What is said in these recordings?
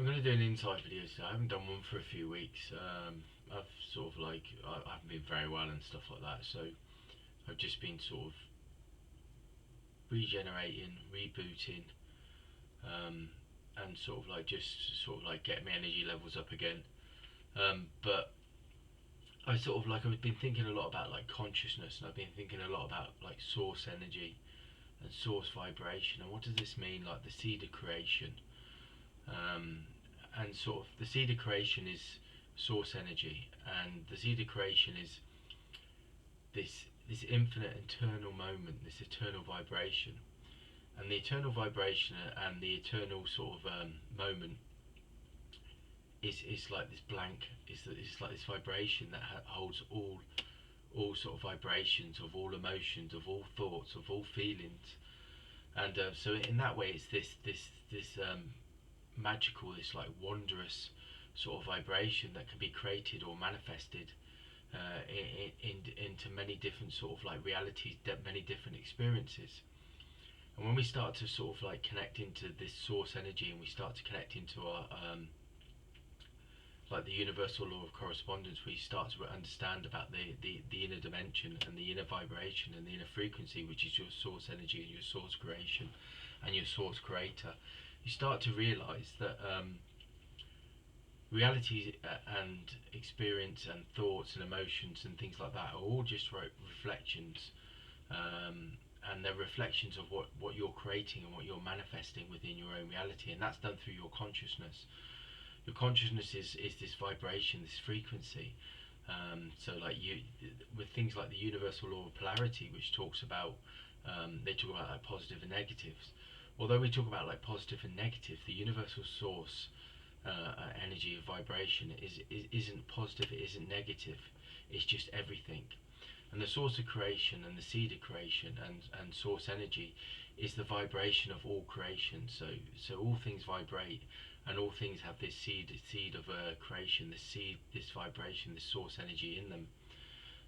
I'm going to do an insight video today. I haven't done one for a few weeks. I've sort of like, I haven't been very well and stuff like that, so I've just been sort of regenerating, rebooting, um, and sort of like just sort of like getting my energy levels up again. But I sort of like, I've been thinking a lot about like consciousness, and I've been thinking a lot about like source energy and source vibration, and what does this mean, like the seed of creation. Um, and sort of the seed of creation is source energy, and the seed of creation is this infinite eternal moment, this eternal vibration, and the eternal vibration and the eternal sort of moment is like this blank. It's like this vibration that holds all sort of vibrations of all emotions, of all thoughts, of all feelings, and so in that way, it's this magical, this like wondrous sort of vibration that can be created or manifested into many different sort of like realities, many different experiences. And when we start to sort of like connect into this source energy, and we start to connect into our like the universal law of correspondence, we start to understand about the inner dimension and the inner vibration and the inner frequency, which is your source energy and your source creation and your source creator. You start to realize that reality and experience and thoughts and emotions and things like that are all just reflections, um, and they're reflections of what you're creating and what you're manifesting within your own reality, and that's done through your consciousness. Your consciousness is this vibration, this frequency. So like with things like the universal law of polarity, which talks about, they talk about like positive and negatives. Although we talk about like positive and negative, the universal source energy of vibration isn't positive, it isn't negative, it's just everything. And the source of creation and the seed of creation and source energy is the vibration of all creation. So all things vibrate, and all things have this seed of creation, this seed, this vibration, this source energy in them.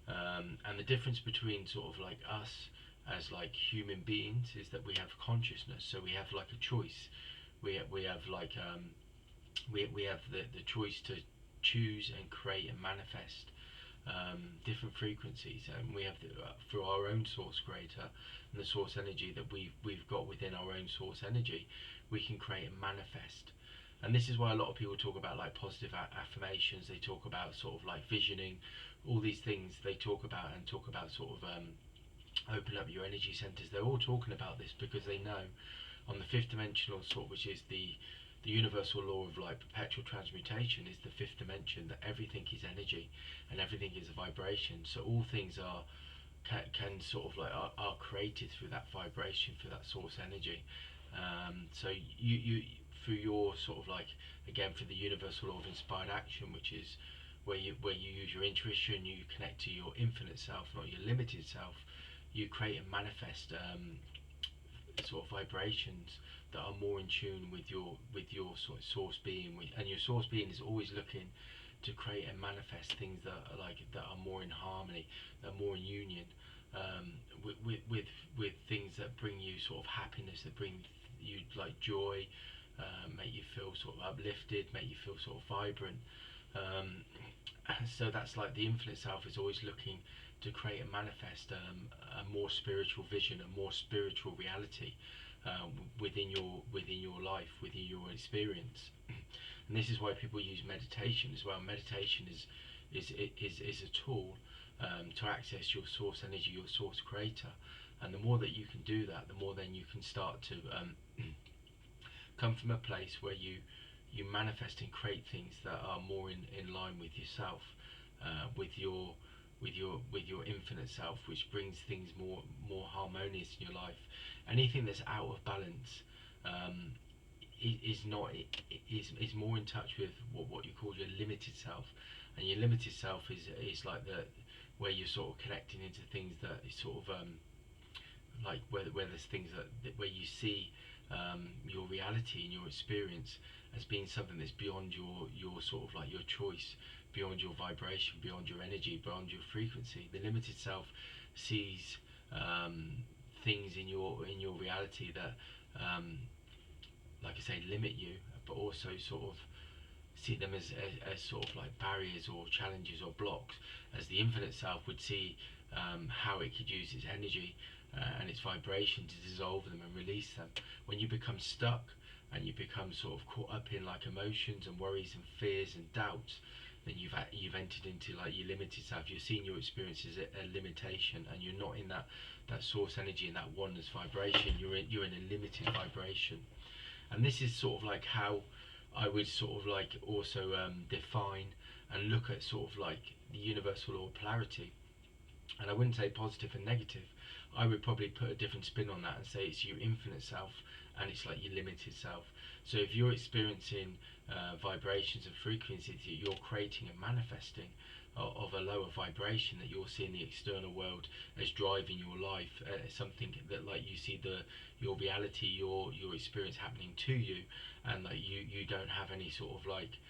And the difference between sort of like us as like human beings is that we have consciousness, so we have like a choice. We have like we have the choice to choose and create and manifest different frequencies, and we have through our own source creator and the source energy that we've got within our own source energy, we can create and manifest. And this is why a lot of people talk about like positive affirmations. They talk about sort of like visioning, all these things they talk about, and talk about sort of open up your energy centers. They're all talking about this because they know on the fifth dimensional sort, which is the universal law of like perpetual transmutation, is the fifth dimension, that everything is energy and everything is a vibration. So all things can sort of like are created through that vibration, through that source energy. So you through your sort of like, again, for the universal law of inspired action, which is where you use your intuition, you connect to your infinite self, not your limited self. You create and manifest sort of vibrations that are more in tune with your sort of source being, and your source being is always looking to create and manifest things that are like that are more in harmony, that are more in union, with things that bring you sort of happiness, that bring you like joy, make you feel sort of uplifted, make you feel sort of vibrant. Um, so that's like the infinite self is always looking to create and manifest a more spiritual vision, a more spiritual reality within your life, within your experience. And this is why people use meditation as well. Meditation is a tool to access your source energy, your source creator. And the more that you can do that, the more then you can start to come from a place where you manifest and create things that are more in line with yourself, with your infinite self, which brings things more harmonious in your life. Anything that's out of balance is not is more in touch with what you call your limited self, and your limited self is like the where you're sort of connecting into things that is sort of like where there's things where you see your reality and your experience as being something that's beyond your sort of like your choice, beyond your vibration, beyond your energy, beyond your frequency. The limited self sees things in your reality that like I say, limit you, but also sort of see them as sort of like barriers or challenges or blocks, as the infinite self would see how it could use its energy and its vibration to dissolve them and release them. When you become stuck and you become sort of caught up in like emotions and worries and fears and doubts, then you've entered into like your limited self. You're seeing your experience as a limitation, and you're not in that source energy and that oneness vibration. You're in a limited vibration, and this is sort of like how I would sort of like also define and look at sort of like the universal law of polarity. And I wouldn't say positive and negative. I would probably put a different spin on that and say it's your infinite self and it's like your limited self. So if you're experiencing vibrations and frequencies that you're creating and manifesting of a lower vibration, that you're seeing the external world as driving your life, something that like you see your reality, your experience happening to you, and like you don't have any sort of like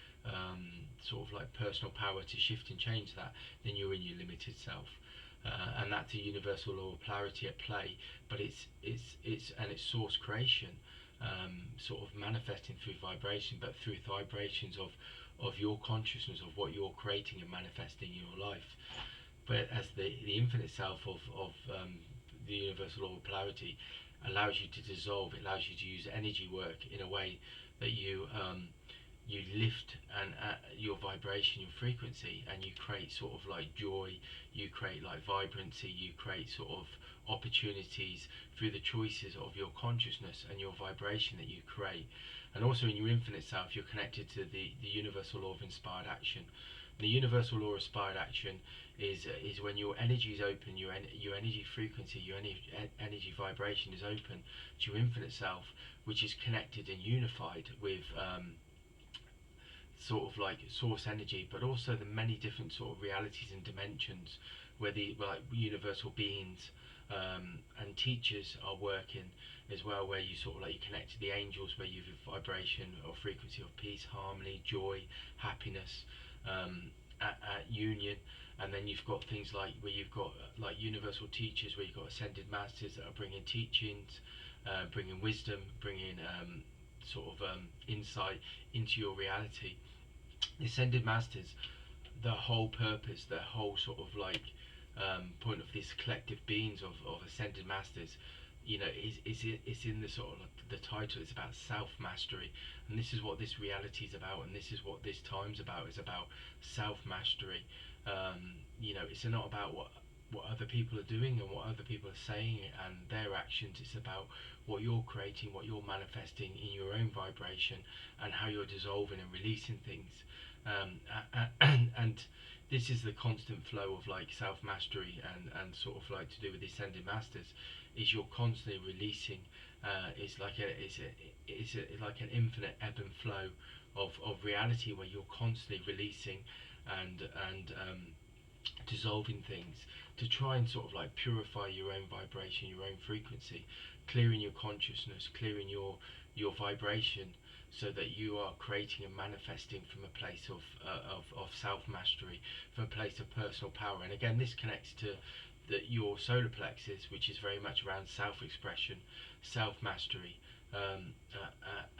personal power to shift and change that, then you're in your limited self. And that's a universal law of polarity at play, but it's source creation, sort of manifesting through vibration, but through vibrations of your consciousness, of what you're creating and manifesting in your life. But as the infinite self of the universal law of polarity allows you to dissolve, it allows you to use energy work in a way that you lift and your vibration, your frequency, and you create sort of like joy, you create like vibrancy, you create sort of opportunities through the choices of your consciousness and your vibration that you create. And also in your infinite self, you're connected to the universal law of inspired action. The universal law of inspired action is when your energy is open, your energy frequency, your energy vibration is open to your infinite self, which is connected and unified with sort of like source energy, but also the many different sort of realities and dimensions where the like universal beings and teachers are working as well, where you sort of like you connect to the angels, where you have vibration or frequency of peace, harmony, joy, happiness, at union. And then you've got things like where you've got like universal teachers, where you've got ascended masters that are bringing teachings, bringing wisdom, bringing insight into your reality. The ascended masters, the whole purpose, the whole sort of like point of these collective beings of ascended masters, you know, it's in the sort of like the title. It's about self mastery, and this is what this reality is about, and this is what this time's about. It's about self mastery. You know, it's not about what other people are doing and what other people are saying and their actions. It's about what you're creating, what you're manifesting in your own vibration, and how you're dissolving and releasing things. And this is the constant flow of like self mastery and sort of like to do with the ascended masters, is you're constantly releasing. It's like like an infinite ebb and flow of reality, where you're constantly releasing and dissolving things to try and sort of like purify your own vibration, your own frequency, clearing your consciousness, clearing your vibration, so that you are creating and manifesting from a place of self mastery, from a place of personal power. And again, this connects to your solar plexus, which is very much around self expression, self mastery,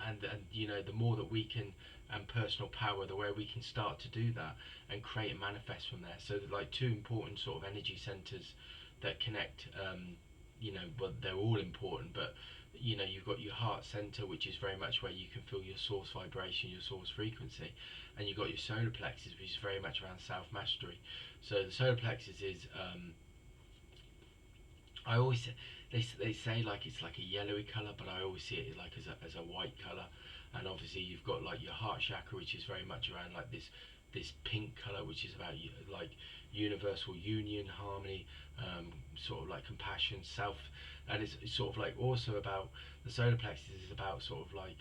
and you know, the more that we can, and personal power, the way we can start to do that and create and manifest from there. So like two important sort of energy centers that connect, you know, well, they're all important, but you know, you've got your heart center, which is very much where you can feel your source vibration, your source frequency, and you've got your solar plexus, which is very much around self mastery. So the solar plexus is I always they say like it's like a yellowy color, but I always see it like as a white color. And obviously you've got like your heart chakra, which is very much around like this pink color, which is about like universal union, harmony, sort of like compassion, self. And it's sort of like also about the solar plexus is about sort of like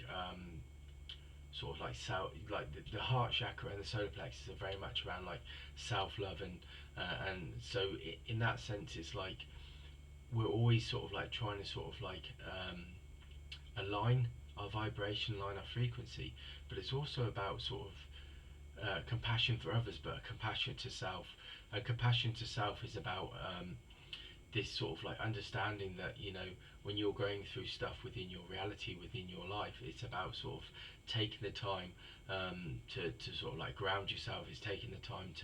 self, like the heart chakra and the solar plexus are very much around like self-love, and so in that sense it's like we're always sort of like trying to sort of like align our vibration, align our frequency, but it's also about sort of compassion for others, but compassion to self. And compassion to self is about this sort of like understanding that, you know, when you're going through stuff within your reality, within your life, it's about sort of taking the time to sort of like ground yourself. It's taking the time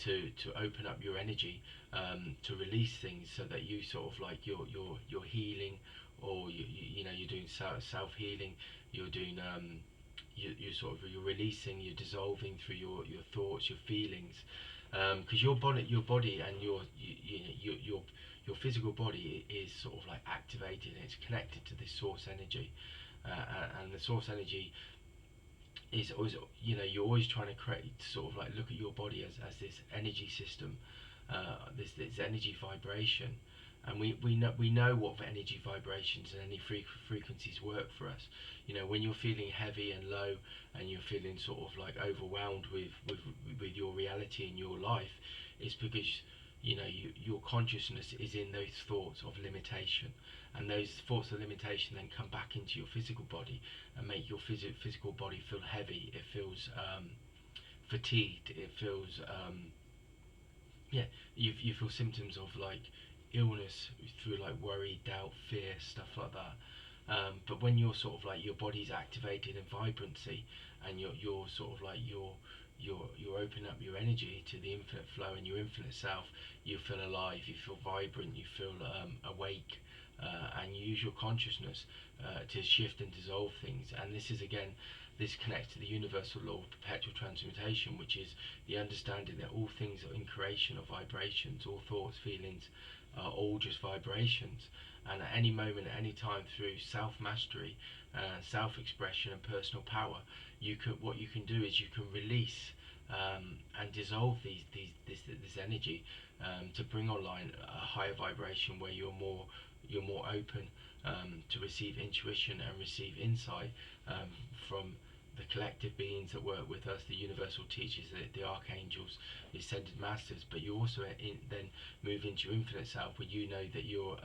to open up your energy, to release things, so that you sort of like you're healing, or you know, you're doing self healing. You're doing you're sort of, you're releasing, you're dissolving through your thoughts, your feelings, because your body and your physical body is sort of like activated, and it's connected to this source energy, and the source energy is always, you know, you're always trying to create, sort of like look at your body as this energy system, this energy vibration, and we know what energy vibrations and any frequencies work for us. You know, when you're feeling heavy and low, and you're feeling sort of like overwhelmed with your reality and your life, it's because, you know, your consciousness is in those thoughts of limitation, and those thoughts of limitation then come back into your physical body and make your physical body feel heavy. It feels fatigued. It feels yeah, you feel symptoms of like illness through like worry, doubt, fear, stuff like that. But when you're sort of like, your body's activated in vibrancy, and you're sort of like you're opening up your energy to the infinite flow and your infinite self, you feel alive, you feel vibrant, you feel awake, and you use your consciousness to shift and dissolve things. And this is, again, this connects to the universal law of perpetual transmutation, which is the understanding that all things are in creation of vibrations. All thoughts, feelings are all just vibrations, and at any moment, at any time, through self-mastery, self-expression and personal power, what you can do is you can release and dissolve this energy, to bring online a higher vibration where you're more open to receive intuition and receive insight from the collective beings that work with us, the universal teachers, the archangels, the ascended masters. But you also then move into your infinite self, where you know that your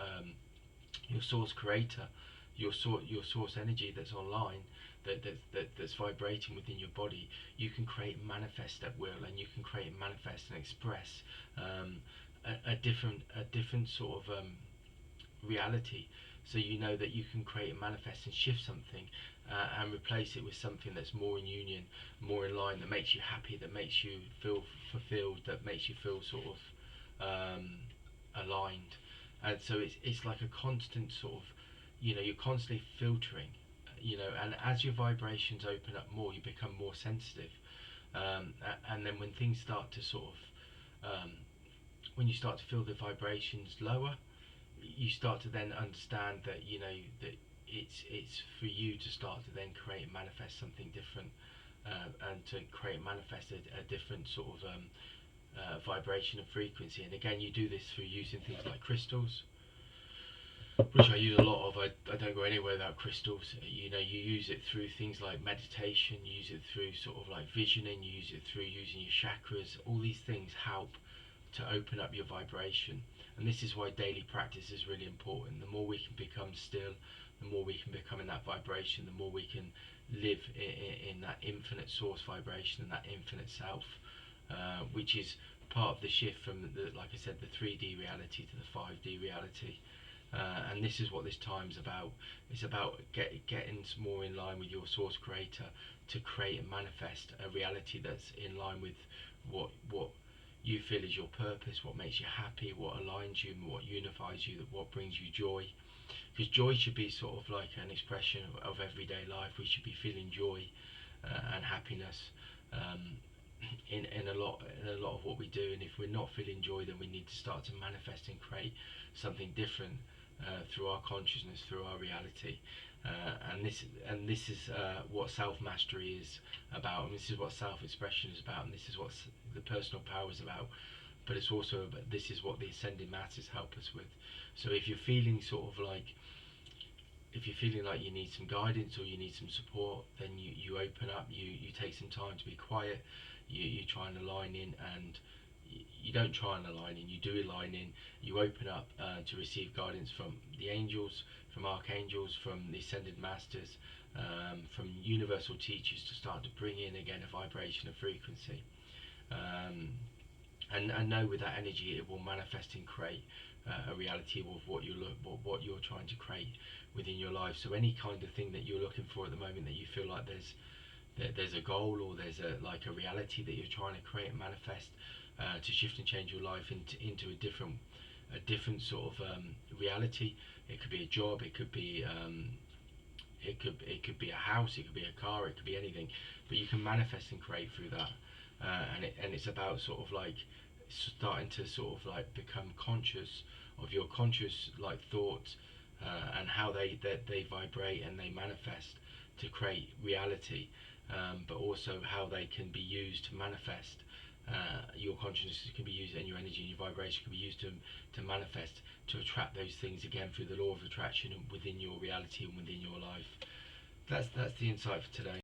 source creator, your source energy that's online, that's vibrating within your body. You can create and manifest at will, and you can create and manifest and express a different sort of reality. So you know that you can create and manifest and shift something, and replace it with something that's more in union, more in line, that makes you happy, that makes you feel fulfilled, that makes you feel sort of aligned. And so it's like a constant sort of, you know, you're constantly filtering, you know, and as your vibrations open up more, you become more sensitive, and then when things start to sort of when you start to feel the vibrations lower, you start to then understand that, you know, that it's for you to start to then create and manifest something different, and to create and manifest a different sort of vibration and frequency. And again, you do this through using things like crystals, which I use a lot of. I don't go anywhere without crystals. You know, you use it through things like meditation, you use it through sort of like visioning, you use it through using your chakras. All these things help to open up your vibration. And this is why daily practice is really important. The more we can become still, the more we can become in that vibration, the more we can live in that infinite source vibration and that infinite self, which is part of the shift from, like I said, the 3D reality to the 5D reality. And this is what this time's about. It's about getting more in line with your source creator, to create and manifest a reality that's in line with what you feel is your purpose, what makes you happy, what aligns you, what unifies you, what brings you joy. Because joy should be sort of like an expression of everyday life. We should be feeling joy and happiness in a lot of what we do. And if we're not feeling joy, then we need to start to manifest and create something different through our consciousness, through our reality. And this is what self-mastery is about, and this is what self-expression is about, and this is what the personal power is about. But it's also about, this is what the ascended masters help us with. So if you're feeling sort of like, if you're feeling like you need some guidance or you need some support, then you open up, you take some time to be quiet, you try and align in, and you don't try and align in, you do align in. You open up to receive guidance from the angels, from archangels, from the ascended masters, from universal teachers, to start to bring in again a vibration of frequency, and know with that energy it will manifest and create a reality of what what you're trying to create within your life. So any kind of thing that you're looking for at the moment, that you feel like there's a goal, or there's a reality that you're trying to create and manifest, to shift and change your life into a different sort of reality. It could be a job, it could be it could be a house, it could be a car, it could be anything, but you can manifest and create through that. And it's about sort of like starting to sort of like become conscious of your conscious like thoughts, and how they vibrate and they manifest to create reality, but also how they can be used to manifest. Your consciousness can be used, and your energy and your vibration can be used to manifest, to attract those things again through the law of attraction within your reality and within your life. That's the insight for today.